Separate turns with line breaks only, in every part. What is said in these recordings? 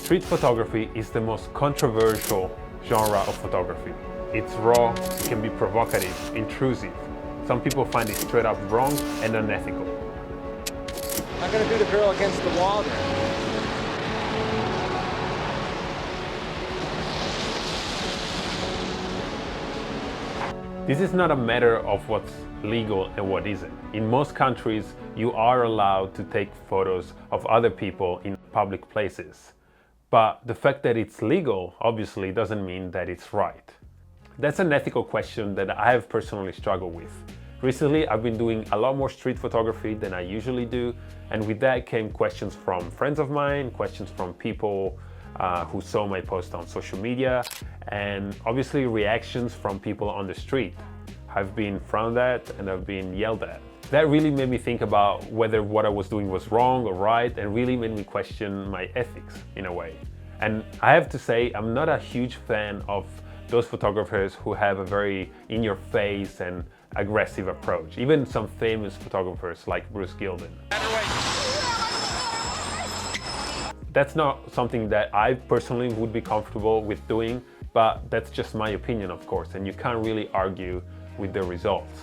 Street photography is the most controversial genre of photography. It's raw, it can be provocative, intrusive. Some people find it straight up wrong and unethical.
I'm gonna do the girl against the wall there.
This is not a matter of what's legal and what isn't. In most countries, you are allowed to take photos of other people in public places. But the fact that it's legal obviously doesn't mean that it's right. That's an ethical question that I have personally struggled with. Recently, I've been doing a lot more street photography than I usually do, and with that came questions from friends of mine, questions from people who saw my post on social media, and obviously reactions from people on the street. I've been frowned at and I've been yelled at. That really made me think about whether what I was doing was wrong or right, and really made me question my ethics in a way. And I have to say, I'm not a huge fan of those photographers who have a very in-your-face and aggressive approach. Even some famous photographers like Bruce Gilden. That's not something that I personally would be comfortable with doing, but that's just my opinion, of course, and you can't really argue with the results.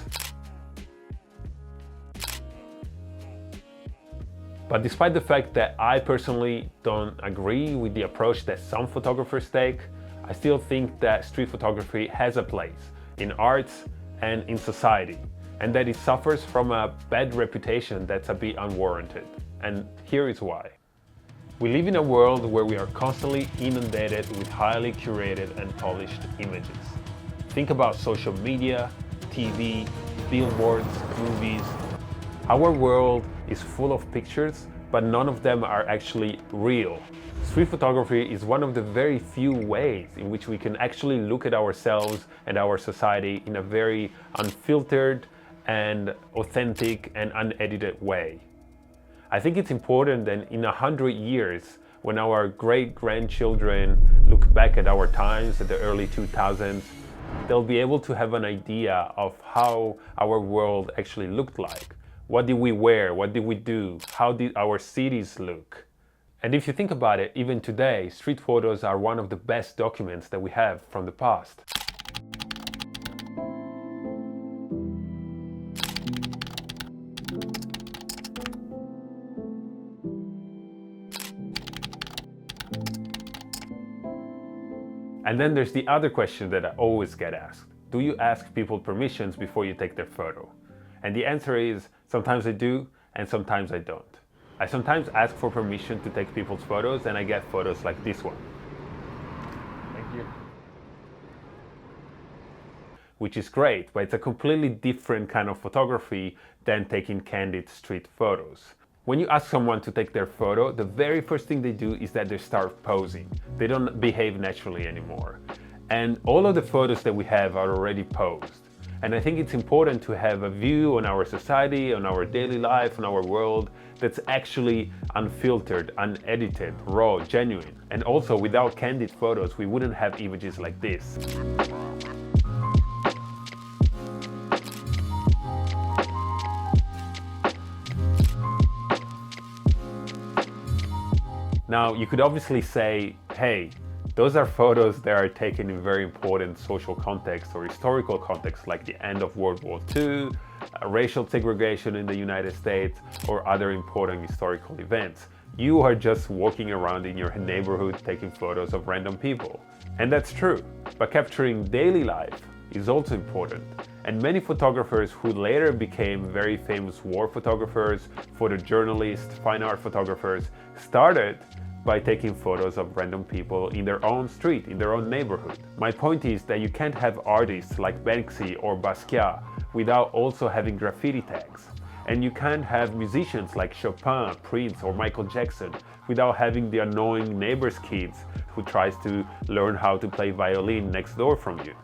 But despite the fact that I personally don't agree with the approach that some photographers take, I still think that street photography has a place in arts and in society, and that it suffers from a bad reputation that's a bit unwarranted. And here is why. We live in a world where we are constantly inundated with highly curated and polished images. Think about social media, TV, billboards, movies. Our world is full of pictures, but none of them are actually real. Street photography is one of the very few ways in which we can actually look at ourselves and our society in a very unfiltered and authentic and unedited way. I think it's important that in 100 years, when our great-grandchildren look back at our times at the early 2000s, they'll be able to have an idea of how our world actually looked like. What did we wear? What did we do? How did our cities look? And if you think about it, even today, street photos are one of the best documents that we have from the past. And then there's the other question that I always get asked. Do you ask people permissions before you take their photo? And the answer is, sometimes I do, and sometimes I don't. I sometimes ask for permission to take people's photos, and I get photos like this one.
Thank you.
Which is great, but it's a completely different kind of photography than taking candid street photos. When you ask someone to take their photo, the very first thing they do is that they start posing. They don't behave naturally anymore. And all of the photos that we have are already posed. And I think it's important to have a view on our society, on our daily life, on our world that's actually unfiltered, unedited, raw, genuine. And also, without candid photos, we wouldn't have images like this. Now, you could obviously say, hey, those are photos that are taken in very important social context or historical context, like the end of World War II, racial segregation in the United States, or other important historical events. You are just walking around in your neighborhood taking photos of random people. And that's true, but capturing daily life is also important. And many photographers who later became very famous war photographers, photojournalists, fine art photographers, started by taking photos of random people in their own street, in their own neighborhood. My point is that you can't have artists like Banksy or Basquiat without also having graffiti tags. And you can't have musicians like Chopin, Prince, or Michael Jackson without having the annoying neighbor's kids who tries to learn how to play violin next door from you.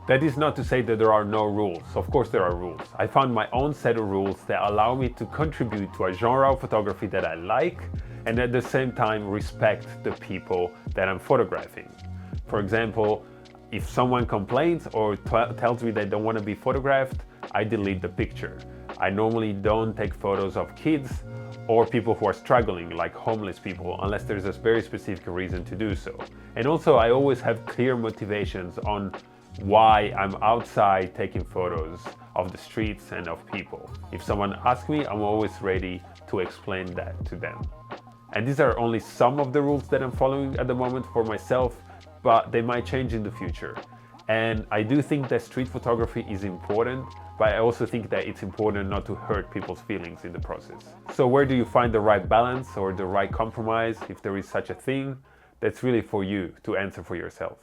That is not to say that there are no rules. Of course there are rules. I found my own set of rules that allow me to contribute to a genre of photography that I like, and at the same time respect the people that I'm photographing. For example, if someone complains or tells me they don't want to be photographed, I delete the picture. I normally don't take photos of kids or people who are struggling, like homeless people, unless there's a very specific reason to do so. And also, I always have clear motivations on why I'm outside taking photos of the streets and of people. If someone asks me, I'm always ready to explain that to them. And these are only some of the rules that I'm following at the moment for myself, but they might change in the future. And I do think that street photography is important, but I also think that it's important not to hurt people's feelings in the process. So where do you find the right balance or the right compromise, if there is such a thing? That's really for you to answer for yourself.